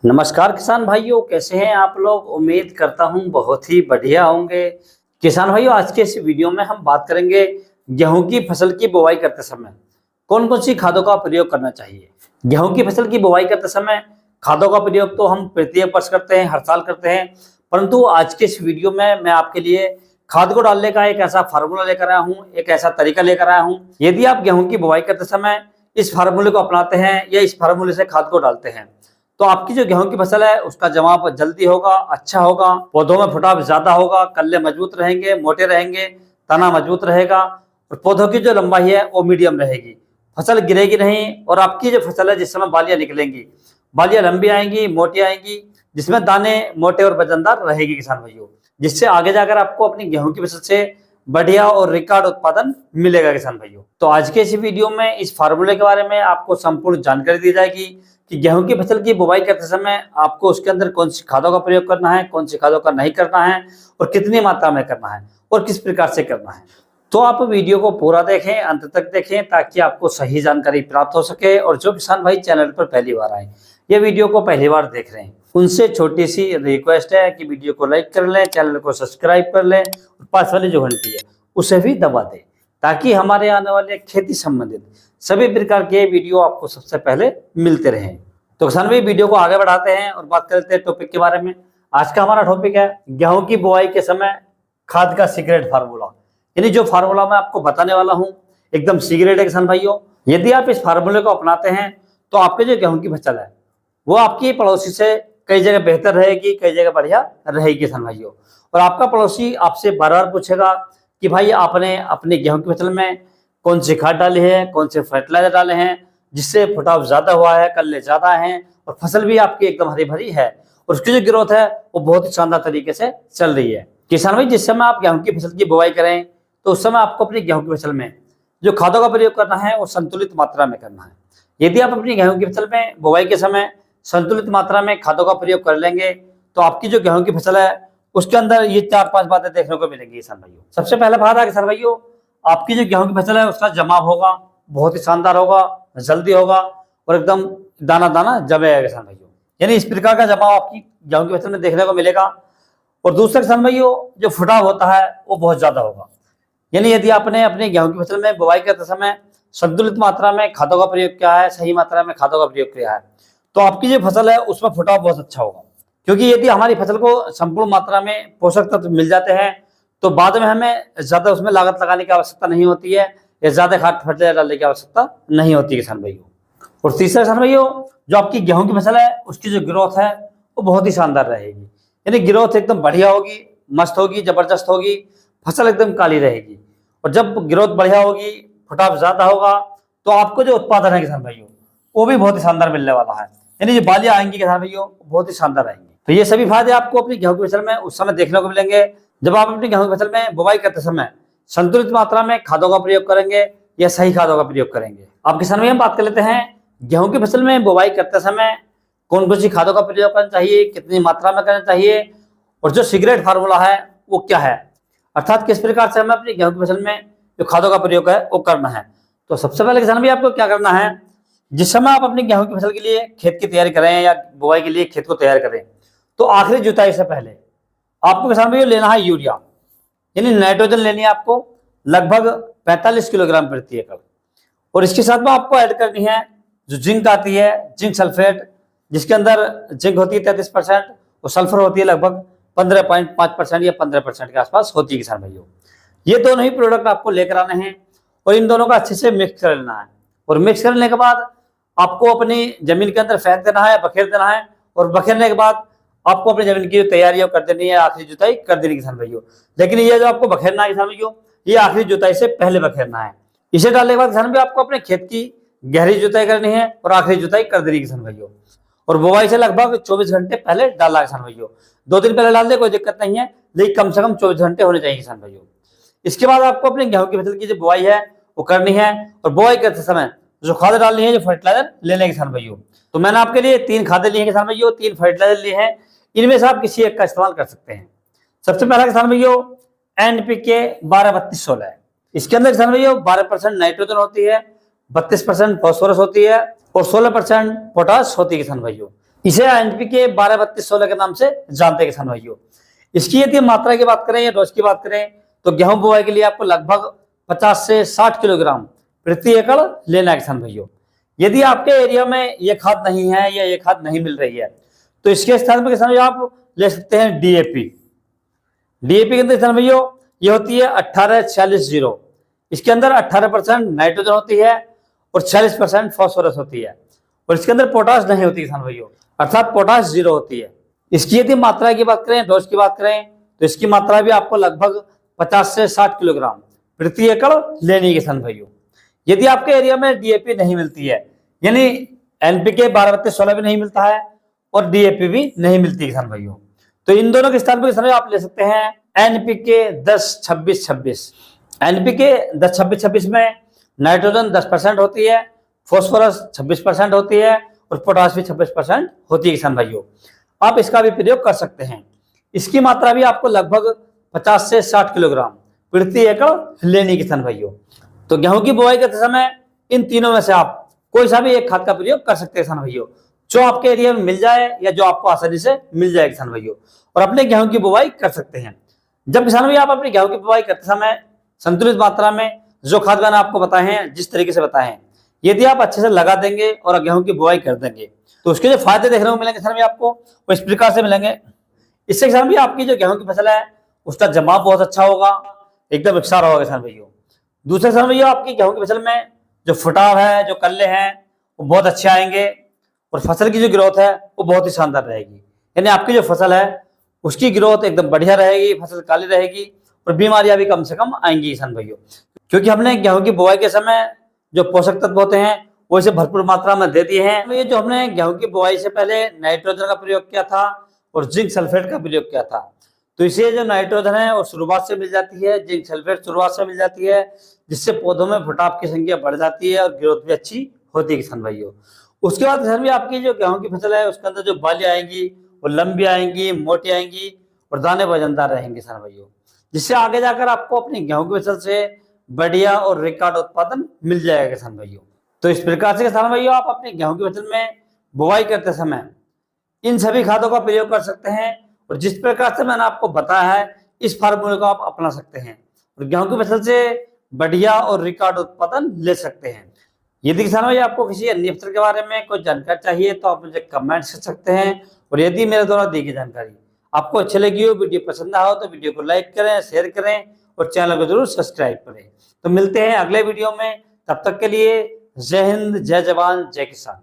नमस्कार किसान भाइयों, कैसे हैं आप लोग। उम्मीद करता हूं बहुत ही बढ़िया होंगे। किसान भाइयों, आज के इस वीडियो में हम बात करेंगे गेहूं की फसल की बुवाई करते समय कौन कौन सी खादों का प्रयोग करना चाहिए। गेहूं की फसल की बुवाई करते समय खादों का प्रयोग तो हम प्रत्येक वर्ष करते हैं, हर साल करते हैं, परंतु आज के इस वीडियो में मैं आपके लिए खाद को डालने का एक ऐसा फार्मूला लेकर आया हूँ, एक ऐसा तरीका लेकर आया हूँ। यदि आप गेहूं की बुवाई करते समय इस फार्मूले को अपनाते हैं या इस फार्मूले से खाद को डालते हैं तो आपकी जो गेहूं की फसल है उसका जमाव जल्दी होगा, अच्छा होगा, पौधों में फुटाव ज्यादा होगा, कल्ले मजबूत रहेंगे, मोटे रहेंगे, तना मजबूत रहेगा और पौधों की जो लंबाई है वो मीडियम रहेगी। फसल गिरेगी नहीं और आपकी जो फसल है जिस समय बालियां निकलेंगी, बालियां लंबी आएंगी, मोटी आएंगी, जिसमें दाने मोटे और वजनदार रहेगी किसान भाइयों, जिससे आगे जाकर आपको अपनी गेहूं की फसल से बढ़िया और रिकॉर्ड उत्पादन मिलेगा किसान भाइयों। तो आज के इस वीडियो में इस फार्मूले के बारे में आपको संपूर्ण जानकारी दी जाएगी कि गेहूं की फसल की बुवाई करते समय आपको उसके अंदर कौन सी खादों का प्रयोग करना है, कौन सी खादों का नहीं करना है और कितनी मात्रा में करना है और किस प्रकार से करना है। तो आप वीडियो को पूरा देखें, अंत तक देखें, ताकि आपको सही जानकारी प्राप्त हो सके। और जो किसान भाई चैनल पर पहली बार आए, ये वीडियो को पहली बार देख रहे हैं, उनसे छोटी सी रिक्वेस्ट है कि वीडियो को लाइक कर लें, चैनल को सब्सक्राइब कर लें और पास वाली जो घंटी है उसे भी दबा दें, ताकि हमारे आने वाले खेती संबंधित सभी प्रकार के वीडियो आपको सबसे पहले मिलते रहें। तो किसान भाई, वीडियो को आगे बढ़ाते हैं और बात करते हैं टॉपिक के बारे में। आज का हमारा टॉपिक है गेहूं की बुआई के समय खाद का सीक्रेट फार्मूला। यानी जो फार्मूला मैं आपको बताने वाला हूं एकदम सीक्रेट है किसान भाइयों। यदि आप इस फार्मूले को अपनाते हैं तो आपके जो गेहूं की फसल है वो आपकी पड़ोसी से कई जगह बेहतर रहेगी, कई जगह बढ़िया रहेगी किसान भाइयों। और आपका पड़ोसी आपसे बार बार पूछेगा कि भाई आपने अपनी गेहूं की फसल में कौन सी खाद डाली है, कौन से फर्टिलाइजर डाले हैं, जिससे फुटाव ज्यादा हुआ है, कल्ले ज्यादा हैं और फसल भी आपकी एकदम हरी भरी है और उसकी जो ग्रोथ है वो बहुत ही शानदार तरीके से चल रही है। किसान भाई, जिस समय आप गेहूं की फसल की बुवाई करें तो उस समय आपको अपनी गेहूं की फसल में जो खादों का प्रयोग करना है वो संतुलित मात्रा में करना है। यदि आप अपनी गेहूं की फसल में बुवाई के समय संतुलित मात्रा में खादों का प्रयोग कर लेंगे तो आपकी जो गेहूं की फसल है उसके अंदर ये 4-5 बातें देखने को मिलेंगी किसान भाइयों। सबसे पहला फायदा किसान भाइयों, आपकी जो गेहूं की फसल है उसका जमाव होगा, बहुत ही शानदार होगा, जल्दी होगा और एकदम दाना दाना जमेगा किसान भाइयों। यानी इस प्रकार का जमाव आपकी गेहूं की फसल में देखने को मिलेगा। और दूसरा किसान भाइयों, जो फुटाव होता है वो बहुत ज्यादा होगा। यानी यदि आपने अपनी गेहूं की फसल में बुवाई करते समय संतुलित मात्रा में खादों का प्रयोग किया है, सही मात्रा में खादों का प्रयोग किया है, तो आपकी जो फसल है उसमें फुटाव बहुत अच्छा होगा। क्योंकि यदि हमारी फसल को संपूर्ण मात्रा में पोषक तत्व मिल जाते हैं तो बाद में हमें ज्यादा उसमें लागत लगाने की आवश्यकता नहीं होती है या ज्यादा खाद फर्टिलाइजर डालने की आवश्यकता नहीं होती किसान भाइयों। और तीसरा किसान भाइयों, जो आपकी गेहूं की फसल है उसकी जो ग्रोथ है वो बहुत ही शानदार रहेगी। यानी ग्रोथ एकदम बढ़िया होगी, मस्त होगी, जबरदस्त होगी, फसल एकदम काली रहेगी। और जब ग्रोथ बढ़िया होगी, फुटाव ज्यादा होगा, तो आपको जो उत्पादन है किसान भाइयों वो भी बहुत ही शानदार मिलने वाला है। यानी जो बालियां आएंगी किसान भाइयों बहुत ही शानदार आएंगी। तो ये सभी फायदे आपको अपनी गेहूं की फसल में उस समय देखने को मिलेंगे जब आप अपनी गेहूं की फसल में बुवाई करते समय संतुलित मात्रा में खादों का प्रयोग करेंगे या सही खादों का प्रयोग करेंगे। आप किसान भाई, हम बात कर लेते हैं गेहूं की फसल में बुवाई करते समय कौन कौन सी खादों का प्रयोग करना चाहिए, कितनी मात्रा में करना चाहिए और जो सीक्रेट फार्मूला है वो क्या है, अर्थात किस प्रकार से हमें अपनी गेहूं की फसल में जो खादों का प्रयोग है वो करना है। तो सबसे पहले किसान भाई, आपको क्या करना है, जिस समय आप अपनी गेहूं की फसल के लिए खेत की तैयारी करें या बुवाई के लिए खेत को तैयार करें तो आखिरी जुताई से पहले आपको किसान भाई लेना है यूरिया, यानी नाइट्रोजन लेनी है आपको लगभग 45 किलोग्राम प्रति एकड़। और इसके साथ में आपको ऐड करनी है जो जिंक आती है, जिंक सल्फेट, जिसके अंदर जिंक होती है 33% और सल्फर होती है लगभग 15.5% या 15% के आसपास होती है किसान भाइयों। ये दोनों ही प्रोडक्ट आपको लेकर आने हैं और इन दोनों का अच्छे से मिक्स कर लेना है। और मिक्स करने के बाद आपको अपनी जमीन के अंदर फेंक देना है, बखेर देना है। और बखेरने के बाद आपको अपनी जमीन की जो तैयारी है कर देनी है, आखिरी जुताई कर देनी किसान भाइयों। लेकिन ये जो आपको बखेरना है किसान भाइयों, ये आखिरी जुताई से पहले बखेरना है। इसे डालने के बाद किसान भाई आपको अपने खेत की गहरी जुताई करनी है और आखिरी जुताई कर देनी किसान भाइयों। और बुवाई से लगभग 24 घंटे पहले डालना किसान भाइयों। 2 दिन पहले डाल दे कोई दिक्कत नहीं है, लेकिन कम से कम 24 घंटे होने चाहिए किसान भाइयों। इसके बाद आपको अपनी गेहूं की फसल की जो बुवाई है वो करनी है और बुवाई करते समय जो खाद डालनी है, जो फर्टिलाइजर लेने किसान भाइयों। तो मैंने आपके लिए 3 खादें ली है किसान भाइयों, 3 फर्टिलाइजर लिए हैं, इनमें से आप किसी एक का इस्तेमाल कर सकते हैं। सबसे पहला किसान भाइयों NPK 12-32-16 है। इसके अंदर किसान भाइयों 12% नाइट्रोजन होती है, 32% फॉस्फोरस होती है और 16% पोटाश होती है किसान भाइयों। इसे एनपीके 12-32-16 के नाम से जानते हैं किसान भाइयों। इसकी यदि मात्रा की बात करें या डोज की बात करें तो गेहूं बुआई के लिए आपको लगभग 50 से 60 किलोग्राम प्रति एकड़ लेना है किसान भाइयों। यदि आपके एरिया में ये खाद नहीं है या ये खाद नहीं मिल रही है तो इसके स्थान पर किसान भाइयों आप ले सकते हैं डीएपी। डीएपी के अंदर किसान भाइयों ये होती है 18-46-0। इसके अंदर 18% नाइट्रोजन होती है और 46% फास्फोरस होती है और इसके अंदर पोटाश नहीं होती किसान भाइयों, अर्थात पोटाश 0 होती है। इसकी यदि मात्रा की बात करें, डोज की बात करें तो इसकी मात्रा भी आपको लगभग 50 से 60 किलोग्राम प्रति एकड़ लेनी है किसान भाइयों। यदि आपके एरिया में डीएपी नहीं मिलती है, यानी एनपीके 12-32-16 भी नहीं मिलता है और डीएपी भी नहीं मिलती किसान भाइयों, तो इन दोनों के स्थान पर किसान आप ले सकते हैं एनपीके 10-26-26। एनपीके 10-26-26 में नाइट्रोजन 10% होती है, फास्फोरस 26% होती है और पोटाश भी 26% होती है किसान भाइयों। आप इसका भी प्रयोग कर सकते हैं। इसकी मात्रा भी आपको लगभग 50 से 60 किलोग्राम प्रति एकड़ लेनी किसान भाइयों। तो गेहूं की बुआई करते समय इन तीनों में से आप कोई सा भी एक खाद का प्रयोग कर सकते हैं किसान भाइयों, जो आपके एरिया में मिल जाए या जो आपको आसानी से मिल जाए किसान भाइयों, और अपने गेहूं की बुआई कर सकते हैं। जब किसान भाई आप अपने गेहूं की बुआई करते समय संतुलित मात्रा में जो खाद मैंने आपको बताए हैं, जिस तरीके से बताए हैं, यदि आप अच्छे से लगा देंगे और गेहूं की बुआई कर देंगे तो उसके जो फायदे देखने को मिलेंगे किसान भाई आपको वो इस प्रकार से मिलेंगे। इससे किसान भाई आपकी जो गेहूं की फसल है उसका जमाव बहुत अच्छा होगा, एकदम इकसार होगा किसान भाइयों। दूसरे किसान भाइयों आपकी गेहूं की फसल में जो फुटाव है, जो कल्ले हैं वो बहुत अच्छे आएंगे और फसल की जो ग्रोथ है वो बहुत ही शानदार रहेगी। यानी आपकी जो फसल है उसकी ग्रोथ एकदम बढ़िया रहेगी, फसल काली रहेगी और बीमारियां भी कम से कम आएंगी किसान भाइयों, क्योंकि हमने गेहूं की बुआई के समय जो पोषक तत्व होते हैं वो इसे भरपूर मात्रा में दे दिए हैं। ये जो हमने गेहूं की बुआई से पहले नाइट्रोजन का प्रयोग किया था और जिंक सल्फेट का प्रयोग किया था, तो इसे जो नाइट्रोजन है वो शुरुआत से मिल जाती है, जिंक सल्फेट शुरुआत से मिल जाती है, जिससे पौधों में फुटाव की संख्या बढ़ जाती है और ग्रोथ भी अच्छी होती है किसान भाइयों। उसके बाद किसान भी आपकी जो गेहूं की फसल है उसके अंदर जो बाली आएंगी वो लंबी आएंगी, मोटी आएंगी और दाने वजनदार रहेंगे किसान भाइयों, जिससे आगे जाकर आपको अपनी गेहूं की फसल से बढ़िया और रिकॉर्ड उत्पादन मिल जाएगा किसान भाइयों। तो इस प्रकार से किसान भाइयों आप अपनी गेहूं की फसल में बुवाई करते समय इन सभी खादों का प्रयोग कर सकते हैं और जिस प्रकार से मैंने आपको बताया है इस फार्मूले को आप अपना सकते हैं और गेहूं की फसल से बढ़िया और रिकॉर्ड उत्पादन ले सकते हैं। यदि किसान भाई आपको किसी अन्य फसल के बारे में कोई जानकारी चाहिए तो आप मुझे कमेंट कर सकते हैं, और यदि मेरे द्वारा दी गई जानकारी आपको अच्छी लगी हो, वीडियो पसंद आया हो तो वीडियो को लाइक करें, शेयर करें और चैनल को जरूर सब्सक्राइब करें। तो मिलते हैं अगले वीडियो में, तब तक के लिए जय हिंद, जय जवान, जय किसान।